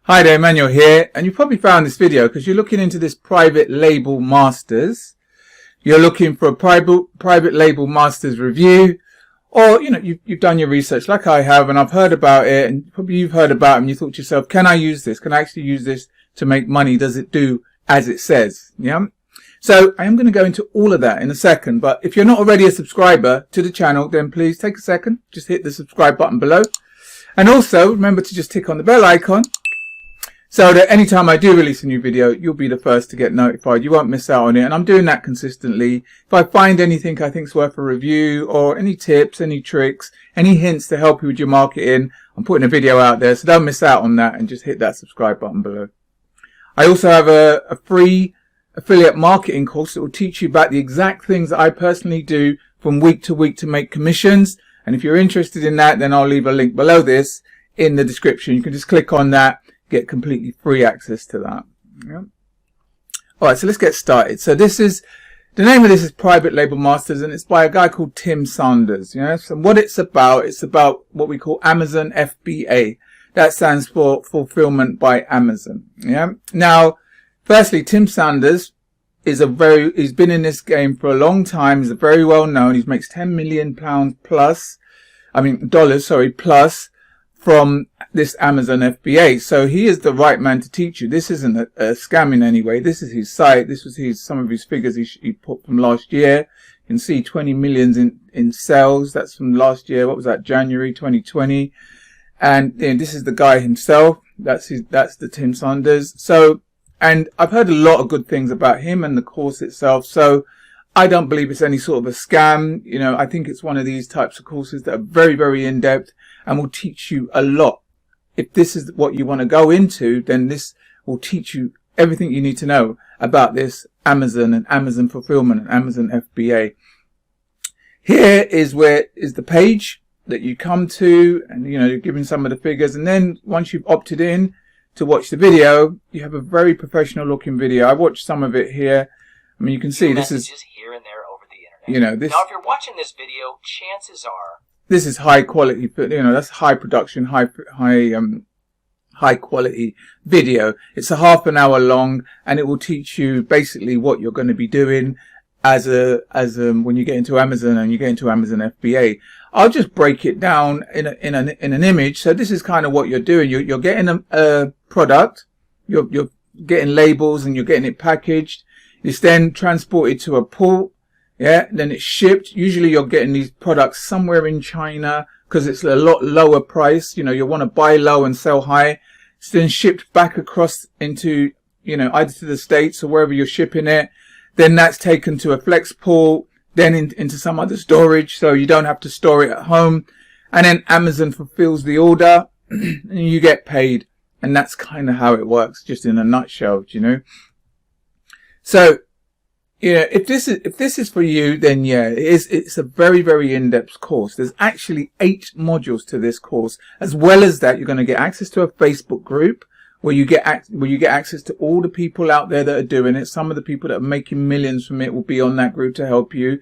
Hi there, Emmanuel here, and you probably found this video because you're looking into this private label masters. You're looking for a private label masters review, or you've done your research like I have, and I've heard about it, and probably you've heard about it, and you thought to yourself, can I use this? Can I actually use this to make money? Does it do as it says? Yeah. So I am going to go into all of that in a second, but if you're not already a subscriber to the channel, then please take a second, just hit the subscribe button below, and also remember to just tick on the bell icon, so that anytime I do release a new video, you'll be the first to get notified. You won't miss out on it. And I'm doing that consistently. If I find anything I think is worth a review, or any tips, any tricks, any hints to help you with your marketing, I'm putting a video out there. So don't miss out on that, and just hit that subscribe button below. I also have a free affiliate marketing course that will teach you about the exact things that I personally do from week to week to make commissions. And if you're interested in that, then I'll leave a link below this in the description. You can just click on that. Get completely free access to that. Yeah. All right, so let's get started. So the name of this is Private Label Masters, and it's by a guy called Tim Sanders. Yeah. So what it's about what we call Amazon FBA. That stands for Fulfillment by Amazon. Yeah. Now, firstly, Tim Sanders he's been in this game for a long time. He's very well known. He makes £10 million plus from this Amazon FBA. So he is the right man to teach you. This isn't a scam in any way. This is his site. This was some of his figures he put from last year. You can see 20 millions in sales. That's from last year. What was that? January 2020. And this is the guy himself. That's the Tim Sanders. So, and I've heard a lot of good things about him and the course itself. So I don't believe it's any sort of a scam. I think it's one of these types of courses that are very, very in-depth and will teach you a lot. If this is what you want to go into, then this will teach you everything you need to know about this Amazon and Amazon fulfillment and Amazon FBA. Here is the page that you come to, and you're given some of the figures, and then once you've opted in to watch the video, you have a very professional looking video. I watched some of it here. I mean, you can see this is here and there over the internet. Now, if you're watching this video, chances are this is high quality. That's high production, high quality video. It's a half an hour long, and it will teach you basically what you're going to be doing as when you get into Amazon and you get into Amazon FBA. I'll just break it down in an image. So this is kind of what you're doing. You're getting a product. You're getting labels, and you're getting it packaged. It's then transported to a port. Yeah, then it's shipped. Usually you're getting these products somewhere in China because it's a lot lower price. You want to buy low and sell high. It's then shipped back across into, either to the States or wherever you're shipping it. Then that's taken to a flex port, then into some other storage, so you don't have to store it at home. And then Amazon fulfills the order and you get paid. And that's kind of how it works, just in a nutshell, So, if this is for you, then yeah, it's a very, very in-depth course. There's actually 8 modules to this course. As well as that, you're going to get access to a Facebook group where you get access to all the people out there that are doing it. Some of the people that are making millions from it will be on that group to help you.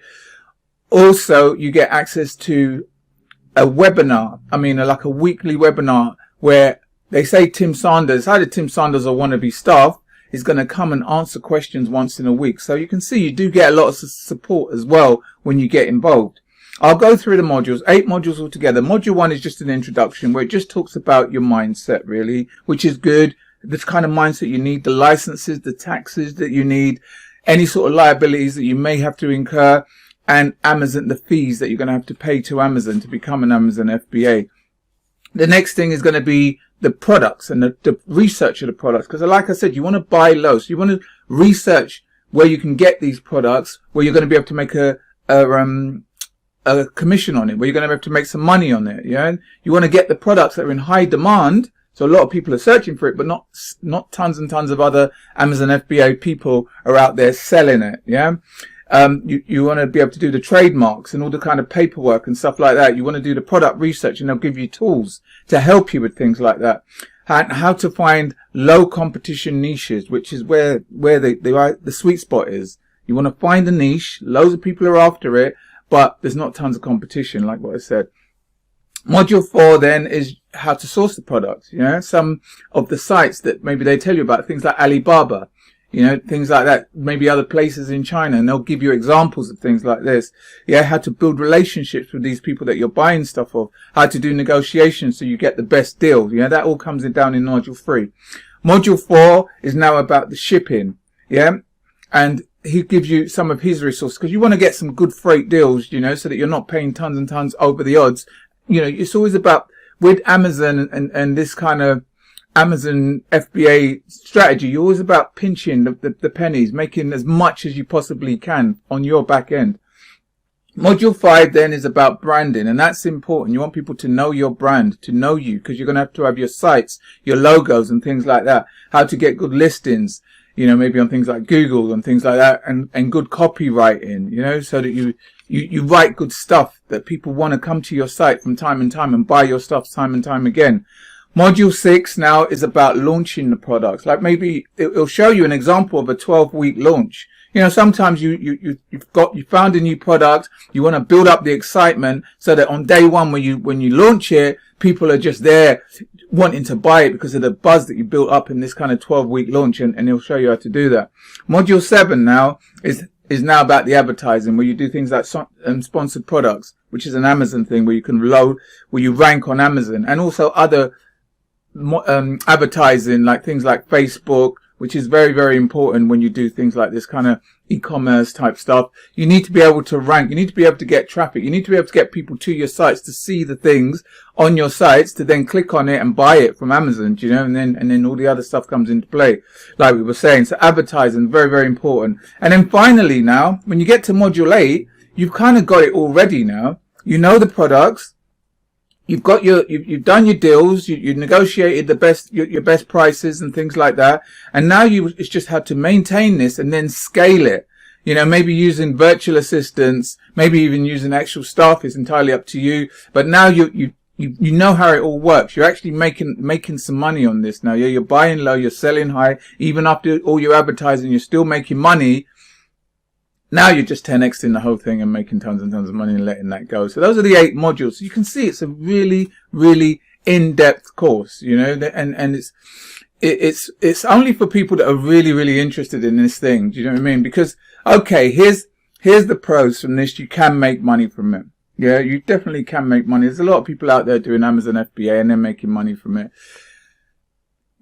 Also, you get access to a webinar. Like a weekly webinar where they say Tim Sanders, either Tim Sanders or wannabe staff, is going to come and answer questions once in a week. So you can see you do get a lot of support as well when you get involved. I'll go through the modules, 8 modules altogether. Module 1 is just an introduction where it just talks about your mindset, really, which is good. The kind of mindset you need, the licenses, the taxes that you need, any sort of liabilities that you may have to incur, and Amazon, the fees that you're going to have to pay to Amazon to become an Amazon FBA. The next thing is going to be the products and the research of the products. Because like I said, you want to buy low. So you want to research where you can get these products, where you're going to be able to make a commission on it, where you're going to be able to make some money on it. Yeah. You want to get the products that are in high demand. So a lot of people are searching for it, but not tons and tons of other Amazon FBA people are out there selling it. Yeah. You want to be able to do the trademarks and all the kind of paperwork and stuff like that. You want to do the product research, and they'll give you tools to help you with things like that. And how to find low competition niches, which is where the sweet spot is. You want to find a niche, loads of people are after it, but there's not tons of competition, like what I said. Module 4 then is how to source the product. You know, some of the sites that maybe they tell you about, things like Alibaba, you know, things like that, maybe other places in China, and they'll give you examples of things like this. Yeah, how to build relationships with these people that you're buying stuff of, how to do negotiations so you get the best deal. You know, that all comes down in module 3. Module 4 is now about the shipping. Yeah, and he gives you some of his resources because you want to get some good freight deals, you know, so that you're not paying tons and tons over the odds. You know, it's always about, with Amazon and this kind of Amazon FBA strategy, you're always about pinching the pennies, making as much as you possibly can on your back end. Module 5 then is about branding, and that's important. You want people to know your brand, to know you, because you're going to have your sites, your logos and things like that. How to get good listings, you know, maybe on things like Google and things like that, and good copywriting, you know, so that you write good stuff that people want to come to your site from time and time and buy your stuff time and time again. Module 6 now is about launching the products. Like maybe it'll show you an example of a 12-week launch. You know, sometimes you found a new product, you want to build up the excitement so that on day one when you launch it, people are just there wanting to buy it because of the buzz that you built up in this kind of 12-week launch, and it'll show you how to do that. Module 7 now is now about the advertising, where you do things like sponsored products, which is an Amazon thing where you rank on Amazon, and also other advertising, like things like Facebook, which is very, very important when you do things like this kind of e-commerce type stuff. You need to be able to rank. You need to be able to get traffic. You need to be able to get people to your sites to see the things on your sites, to then click on it and buy it from Amazon, you know, and then all the other stuff comes into play, like we were saying. So advertising, very, very important. And then finally now, when you get to module 8, you've kind of got it all ready now. You know the products. You've got you've done your deals, you've negotiated your best prices and things like that. And now it's just how to maintain this and then scale it. You know, maybe using virtual assistants, maybe even using actual staff, is entirely up to you. But now you know how it all works. You're actually making some money on this now. You're buying low, you're selling high. Even after all your advertising, you're still making money. Now you're just 10xing the whole thing and making tons and tons of money and letting that go. So those are the 8 modules. So you can see it's a really, really in-depth course, you know, and it's only for people that are really, really interested in this thing. Do you know what I mean? Because, okay, here's the pros from this. You can make money from it. Yeah, you definitely can make money. There's a lot of people out there doing Amazon FBA and they're making money from it.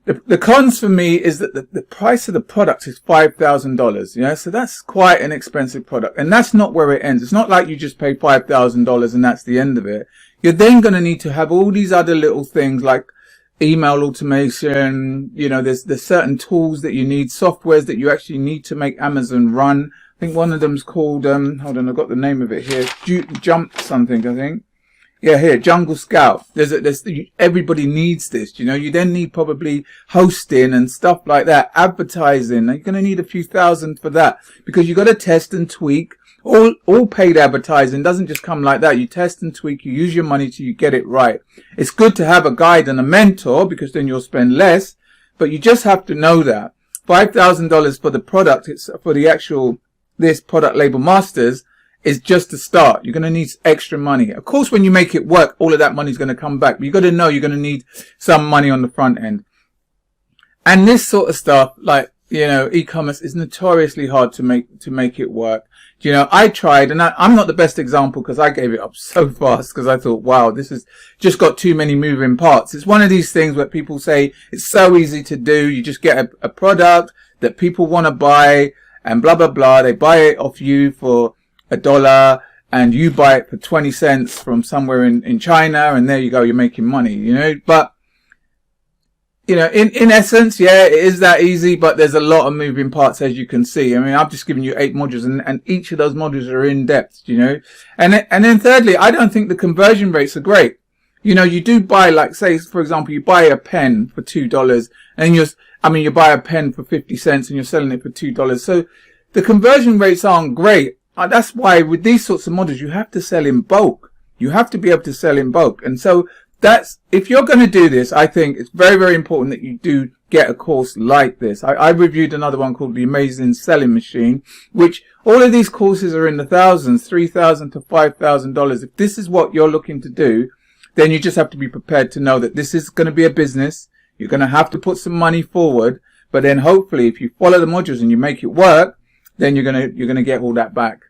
The cons for me is that the price of the product is $5,000. Yeah, so that's quite an expensive product, and that's not where it ends. It's not like you just pay $5,000 and that's the end of it. You're then going to need to have all these other little things like email automation. You know, there's certain tools that you need, softwares that you actually need to make Amazon run. I think one of them's called hold on, I've got the name of it here. Jump something, I think. Yeah, here, Jungle Scout. Everybody needs this, you know. You then need probably hosting and stuff like that, advertising. You're going to need a few thousand for that because you've got to test and tweak. All paid advertising doesn't just come like that. You test and tweak, you use your money till you get it right. It's good to have a guide and a mentor because then you'll spend less, but you just have to know that. $5,000 for the product, it's for the actual, this product label masters, is just a start. You're going to need extra money. Of course, when you make it work, all of that money is going to come back. But you've got to know you're going to need some money on the front end. And this sort of stuff, like, you know, e-commerce is notoriously hard to make it work. You know, I tried, and I'm not the best example because I gave it up so fast because I thought, wow, this has just got too many moving parts. It's one of these things where people say it's so easy to do. You just get a product that people want to buy and blah, blah, blah. They buy it off you for $1 and you buy it for 20 cents from somewhere in China, and there you go, you're making money, you know. But, you know, in essence, yeah, it is that easy, but there's a lot of moving parts, as you can see. I mean, I've just given you 8 modules and each of those modules are in depth, you know. And then thirdly, I don't think the conversion rates are great. You know, you do buy, like, say, for example, you buy a pen for $2 and you buy a pen for 50 cents and you're selling it for $2. So the conversion rates aren't great. That's why with these sorts of models, you have to sell in bulk. You have to be able to sell in bulk. And so if you're going to do this, I think it's very, very important that you do get a course like this. I reviewed another one called The Amazing Selling Machine, which all of these courses are in the thousands, $3,000 to $5,000. If this is what you're looking to do, then you just have to be prepared to know that this is going to be a business. You're going to have to put some money forward, but then hopefully if you follow the modules and you make it work, then you're going to get all that back,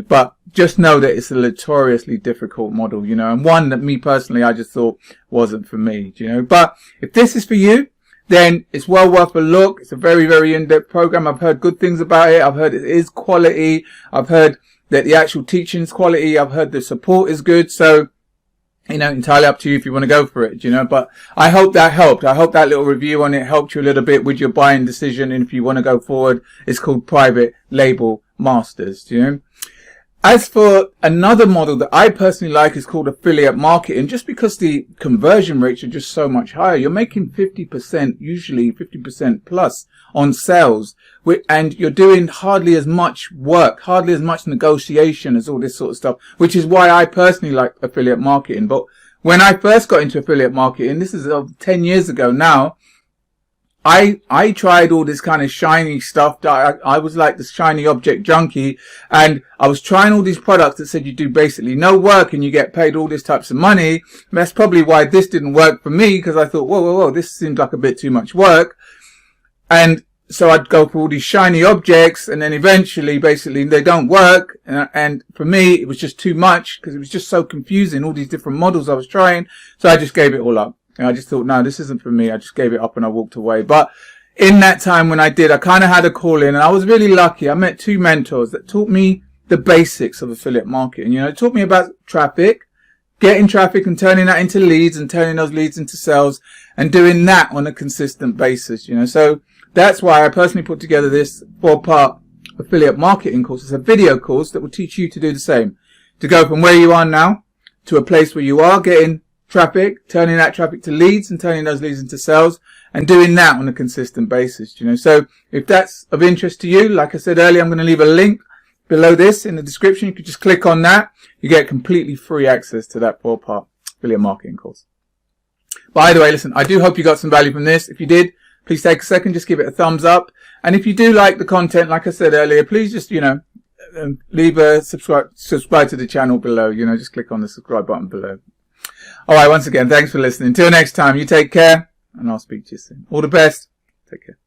but just know that it's a notoriously difficult model, and one that me personally, I just thought wasn't for me, but if this is for you, then it's well worth a look. It's a very, very in-depth program. I've heard good things about it. I've heard it is quality. I've heard that the actual teaching is quality. I've heard the support is good. So, entirely up to you if you want to go for it, but I hope that helped. I hope that little review on it helped you a little bit with your buying decision. And if you want to go forward, it's called Private Label Masters, As for another model that I personally like is called affiliate marketing, just because the conversion rates are just so much higher. You're making 50%, usually 50% plus on sales, and you're doing hardly as much work, hardly as much negotiation as all this sort of stuff, which is why I personally like affiliate marketing. But when I first got into affiliate marketing, this is 10 years ago now, I tried all this kind of shiny stuff. I was like the shiny object junkie, and I was trying all these products that said you do basically no work and you get paid all these types of money. And that's probably why this didn't work for me, because I thought, whoa, this seems like a bit too much work. And so I'd go for all these shiny objects, and then eventually, basically, they don't work. And for me, it was just too much because it was just so confusing, all these different models I was trying. So I just gave it all up. And I just thought, no, this isn't for me. I just gave it up and I walked away. But in that time when I did, I kind of had a call in, and I was really lucky. I met 2 mentors that taught me the basics of affiliate marketing. It taught me about traffic, getting traffic and turning that into leads and turning those leads into sales and doing that on a consistent basis, So that's why I personally put together this 4-part affiliate marketing course. It's a video course that will teach you to do the same, to go from where you are now to a place where you are getting traffic, turning that traffic to leads and turning those leads into sales, and doing that on a consistent basis, So if that's of interest to you, like I said earlier, I'm going to leave a link below this in the description. You could just click on that. You get completely free access to that 4-part affiliate marketing course. By the way, listen, I do hope you got some value from this. If you did, please take a second, just give it a thumbs up. And if you do like the content, like I said earlier, please just, leave a subscribe to the channel below, just click on the subscribe button below. All right, once again, thanks for listening. Until next time, you take care, and I'll speak to you soon. All the best. Take care.